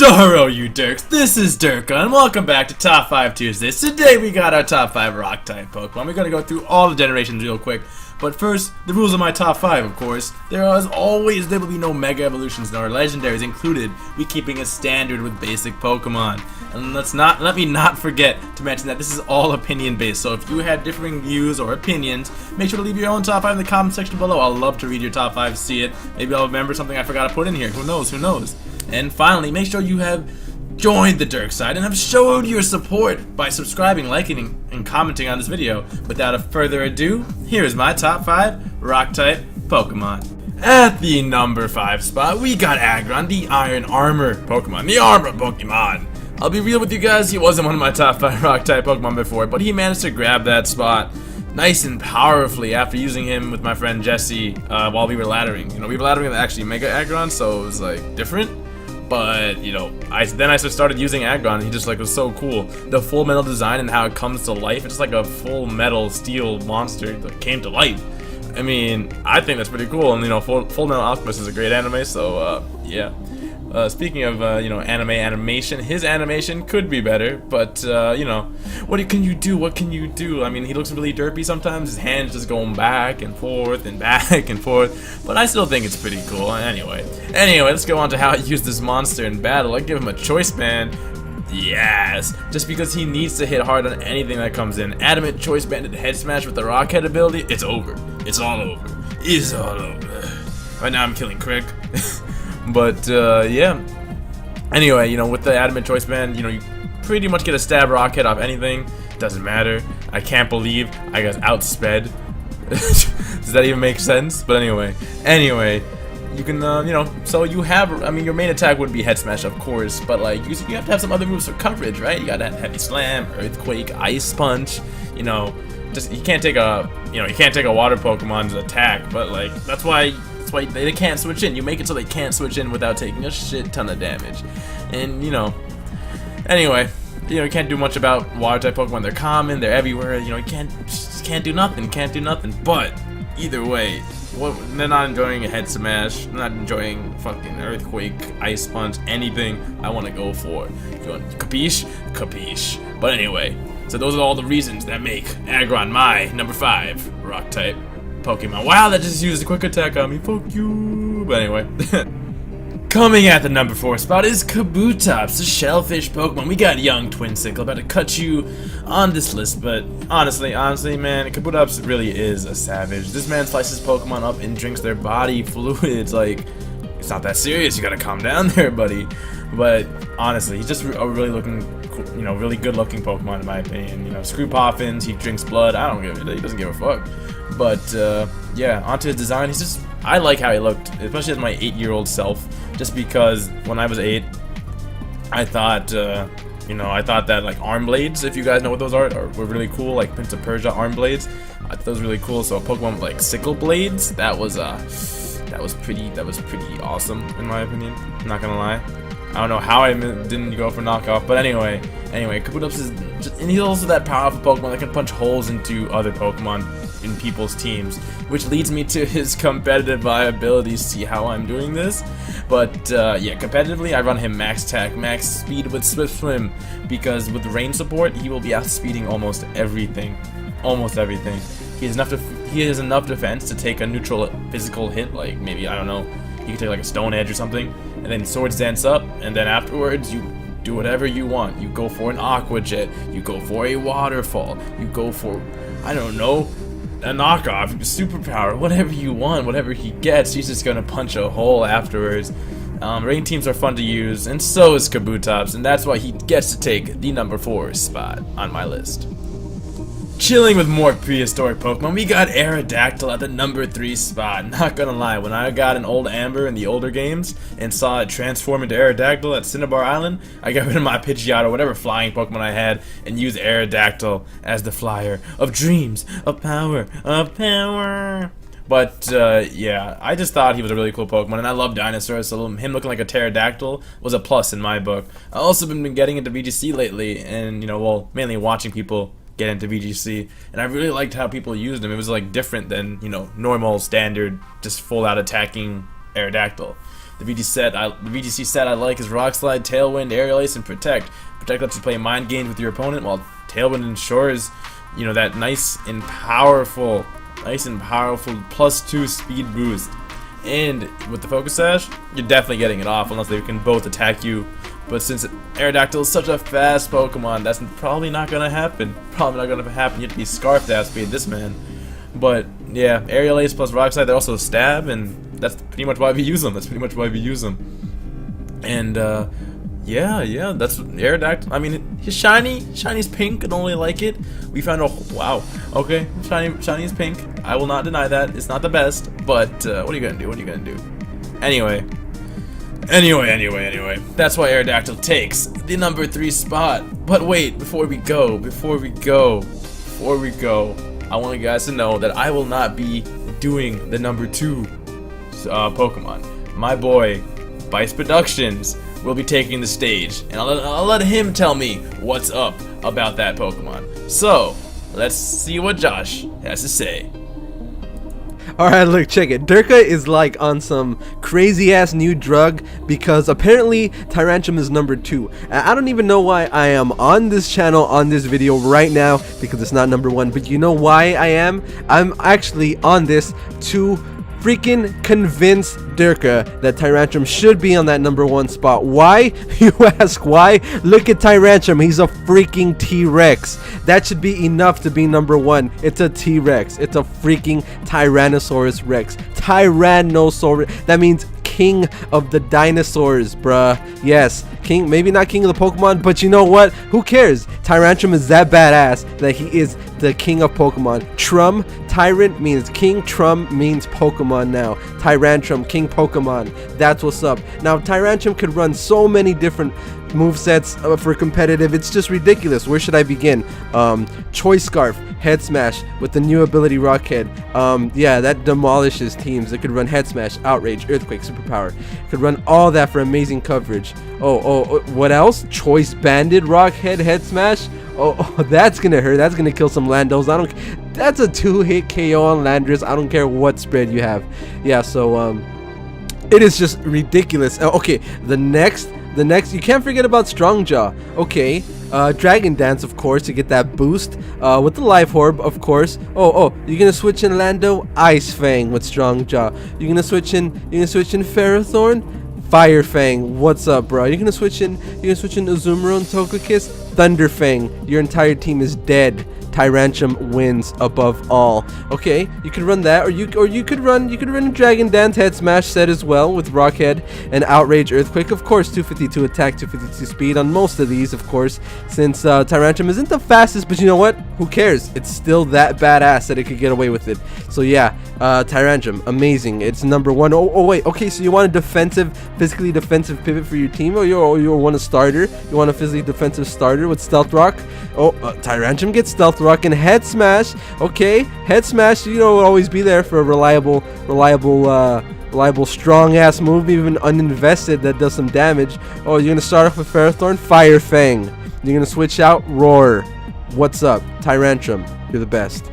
Duherro, you derks! This is Derka, and welcome back to Top 5 Tuesdays. Today we got our Top 5 Rock-type Pokemon. We're gonna go through all the generations real quick. But first, the rules of my Top 5, of course. There will be no Mega Evolutions nor Legendaries included. We keeping a standard with basic Pokemon. And let me not forget to mention that this is all opinion-based. So if you had differing views or opinions, make sure to leave your own Top 5 in the comment section below. I'll love to read your Top 5, see it. Maybe I'll remember something I forgot to put in here. Who knows? Who knows? And finally, make sure you have joined the Derk side and have showed your support by subscribing, liking, and commenting on this video. Without further ado, here's my top 5 Rock-type Pokemon. At the number 5 spot, we got Aggron, the Iron Armor Pokemon. The Armor Pokemon! I'll be real with you guys, he wasn't one of my top 5 Rock-type Pokemon before, but he managed to grab that spot nice and powerfully after using him with my friend Jesse while we were laddering. You know, we were laddering with actually Mega Aggron, so it was like different. But you know, I just started using Aggron, and he just like was so cool. The full metal design and how it comes to life, it's just like a full metal steel monster that came to life. I mean, I think that's pretty cool. And you know, Full Metal Alchemist is a great anime, so yeah. Speaking of you know, animation, his animation could be better, but you know, what can you do? What can you do? I mean, he looks really derpy sometimes. His hands just going back and forth and back and forth, but I still think it's pretty cool. Anyway, let's go on to how I use this monster in battle. I give him a choice band. Yes, just because he needs to hit hard on anything that comes in. Adamant choice banded head smash with the Rockhead ability. It's over. It's all over. It's all over. Right now I'm killing Craig. But yeah. Anyway, you know, with the Adamant Choice Band, you know, you pretty much get a stab Rockhead off anything. Doesn't matter. I can't believe I got outsped. Does that even make sense? But anyway, you can, you know, so you have, I mean, your main attack would be Head Smash, of course, but like, you have to have some other moves for coverage, right? You gotta have Heavy Slam, Earthquake, Ice Punch, you know, just, you can't take a Water Pokemon's attack, but like, that's why they can't switch in. You make it so they can't switch in without taking a shit ton of damage. And you know, anyway, you know, you can't do much about water type Pokemon. They're common, they're everywhere. You know, you can't do nothing. But either way, they're not enjoying a Head Smash, they're not enjoying fucking Earthquake, Ice Punch, anything I want to go for. You want capiche? Capiche. But anyway, so those are all the reasons that make Aggron my number 5 Rock type Pokemon. Wow, that just used a quick attack on me. Fuck you. But anyway. Coming at the number 4 spot is Kabutops, the shellfish Pokemon. We got young Twinsickle about to cut you on this list, but honestly, man, Kabutops really is a savage. This man slices Pokemon up and drinks their body fluids. Like, it's not that serious. You gotta calm down there, buddy. But honestly, he's just a really really good-looking Pokemon in my opinion. You know, screw Poffins, he drinks blood. I don't give a, he doesn't give a fuck. But yeah, onto his design. I like how he looked, especially as my 8-year-old self. Just because when I was 8, I thought, I thought that like arm blades, if you guys know what those are, were really cool. Like Prince of Persia arm blades, I thought those were really cool. So a Pokemon with like sickle blades, that was pretty awesome in my opinion. I'm not gonna lie. I don't know how I didn't go for knockoff, but anyway, Kabutops is and he's also that powerful Pokemon that can punch holes into other Pokemon in people's teams, which leads me to his competitive viability. See how I'm doing this? But yeah, competitively, I run him max attack, max speed with Swift Swim, because with rain support, he will be outspeeding almost everything. He has enough defense to take a neutral physical hit, like maybe, I don't know, you can take like a Stone Edge or something, and then Swords Dance up, and then afterwards you do whatever you want. You go for an Aqua Jet, you go for a Waterfall, you go for, I don't know, a knockoff, superpower, whatever you want, whatever he gets, he's just gonna punch a hole afterwards. Rain teams are fun to use, and so is Kabutops, and that's why he gets to take the number 4 spot on my list. Chilling with more prehistoric Pokemon, we got Aerodactyl at the number 3 spot. Not gonna lie, when I got an old Amber in the older games and saw it transform into Aerodactyl at Cinnabar Island, I got rid of my Pidgeot or whatever flying Pokemon I had and used Aerodactyl as the flyer of dreams, of power, But yeah, I just thought he was a really cool Pokemon, and I love dinosaurs, so him looking like a pterodactyl was a plus in my book. I also been getting into VGC lately, and you know, well, mainly watching people get into VGC, and I really liked how people used him. It was like different than, you know, normal standard just full out attacking Aerodactyl. The VGC set I like is Rock Slide, Tailwind, Aerial Ace, and Protect. Protect lets you play mind games with your opponent, while Tailwind ensures, you know, that nice and powerful +2 speed boost. And with the Focus Sash, you're definitely getting it off unless they can both attack you. But since Aerodactyl is such a fast Pokemon, that's probably not gonna happen. You have to be Scarfed to outspeed this man. But yeah, Aerial Ace plus Rock Slide, they also stab, and that's pretty much why we use them. And yeah, that's Aerodactyl. I mean, his shiny's pink. I don't really like it. We found a wow. Okay, shiny is pink. I will not deny that. It's not the best, but what are you gonna do? Anyway. That's why Aerodactyl takes the number 3 spot. But wait, before we go, I want you guys to know that I will not be doing the number 2 Pokemon. My boy, Bice Productions, will be taking the stage, and I'll let him tell me what's up about that Pokemon. So, let's see what Josh has to say. Alright, look, check it. Derka is like on some crazy ass new drug because apparently Tyrantrum is number 2. I don't even know why I am on this channel on this video right now because it's not number 1, but you know why I am? I'm actually on this to freaking convince Derka that Tyrantrum should be on that number 1 spot. Why? You ask why? Look at Tyrantrum. He's a freaking T-Rex. That should be enough to be number 1. It's a T-Rex. It's a freaking Tyrannosaurus Rex. Tyrannosaurus. That means king of the dinosaurs, bruh. Yes, king, maybe not king of the Pokemon, but you know what? Who cares? Tyrantrum is that badass that he is the king of Pokemon. Tyrant means king, Trum means Pokemon now. Tyrantrum, king Pokemon. That's what's up. Now, Tyrantrum could run so many different movesets for competitive. It's just ridiculous. Where should I begin? Choice Scarf, Head Smash with the new ability Rockhead. Yeah, that demolishes teams. It could run Head Smash, Outrage, Earthquake, Superpower. It could run all that for amazing coverage. Oh, what else? Choice Banded, Rockhead, Head Smash. Oh, that's gonna hurt. That's gonna kill some Landos. That's a 2-hit KO on Landorus. I don't care what spread you have. Yeah, so it is just ridiculous. Okay, the next, you can't forget about Strong Jaw. Okay, Dragon Dance, of course, to get that boost. With the Life Orb, of course. Oh, you're gonna switch in Lando, Ice Fang with Strong Jaw. You're gonna switch in Ferrothorn, Fire Fang. What's up, bro? You're gonna switch in Azumarill and Togekiss, Thunder Fang. Your entire team is dead. Tyrantrum wins above all. Okay, you could run that, or you could run Dragon Dance Head Smash set as well with Rockhead and Outrage Earthquake. Of course, 252 attack, 252 speed on most of these, of course, since Tyrantrum isn't the fastest, but you know what? Who cares? It's still that badass that it could get away with it. So yeah, Tyrantrum, amazing. It's number 1. Oh wait, okay, so you want a physically defensive pivot for your team, or you want a starter? You want a physically defensive starter with Stealth Rock? Oh, Tyrantrum gets Stealth Rock and Head Smash. Okay, Head Smash, you know, will always be there for a reliable, strong ass move, even uninvested, that does some damage. Oh, you're gonna start off with Ferrothorn, Fire Fang. You're gonna switch out Roar. What's up, Tyrantrum? You're the best.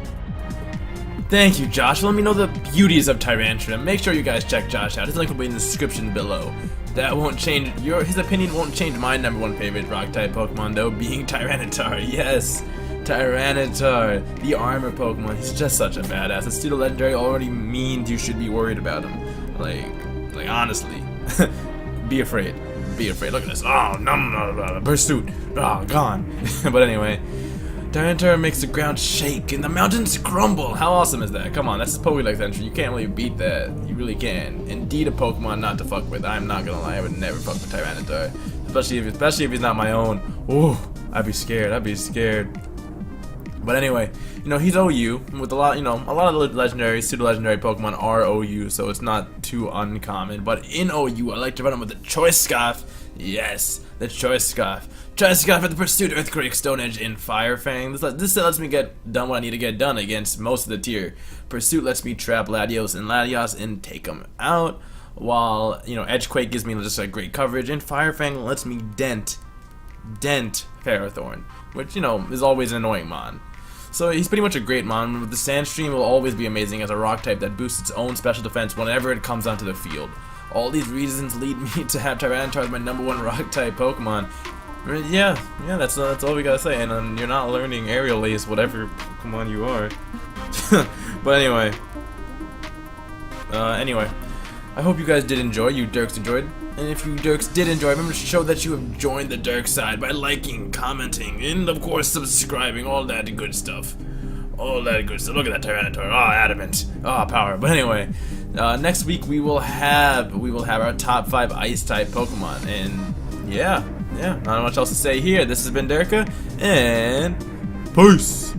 Thank you, Josh. Let me know the beauties of Tyrantrum. Make sure you guys check Josh out. His link will be in the description below. That won't change his opinion won't change my number 1 favorite rock type Pokemon though, being Tyranitar. Yes, Tyranitar, the armor Pokemon. He's just such a badass. A pseudo legendary already means you should be worried about him. Like honestly, be afraid. Look at this. Oh, no, Pursuit. Oh, gone. But anyway, Tyranitar makes the ground shake and the mountains crumble. How awesome is that? Come on, that's his Pokédex entry. You can't really beat that. You really can. Indeed, a Pokemon not to fuck with. I'm not gonna lie, I would never fuck with Tyranitar, especially if he's not my own. Ooh, I'd be scared. But anyway, you know, he's OU with a lot of the legendary, pseudo-legendary Pokemon are OU, so it's not too uncommon. But in OU, I like to run him with the Choice Scarf. Yes, the Choice Scarf. Choice Scarf at the Pursuit, Earthquake, Stone Edge, and Fire Fang. This lets me get done what I need to get done against most of the tier. Pursuit lets me trap Latios and take them out, while, you know, Edgequake gives me just like great coverage, and Fire Fang lets me dent Ferrothorn, which, you know, is always an annoying mon. So he's pretty much a great mon. The Sandstream will always be amazing as a rock type that boosts its own special defense whenever it comes onto the field. all these reasons lead me to have Tyranitar as my #1 rock-type Pokemon. Yeah, that's all we gotta say. And you're not learning Aerial Ace, whatever Pokemon you are. But anyway, I hope you guys did enjoy. You Derks enjoyed, and if you Derks did enjoy, remember to show that you have joined the Derk side by liking, commenting, and of course subscribing. All that good stuff. All that good stuff. Look at that Tyranitar. Oh, adamant. Oh, power. But anyway, next week we will have our top 5 Ice-type Pokemon, and yeah, not much else to say here. This has been Derka, and peace.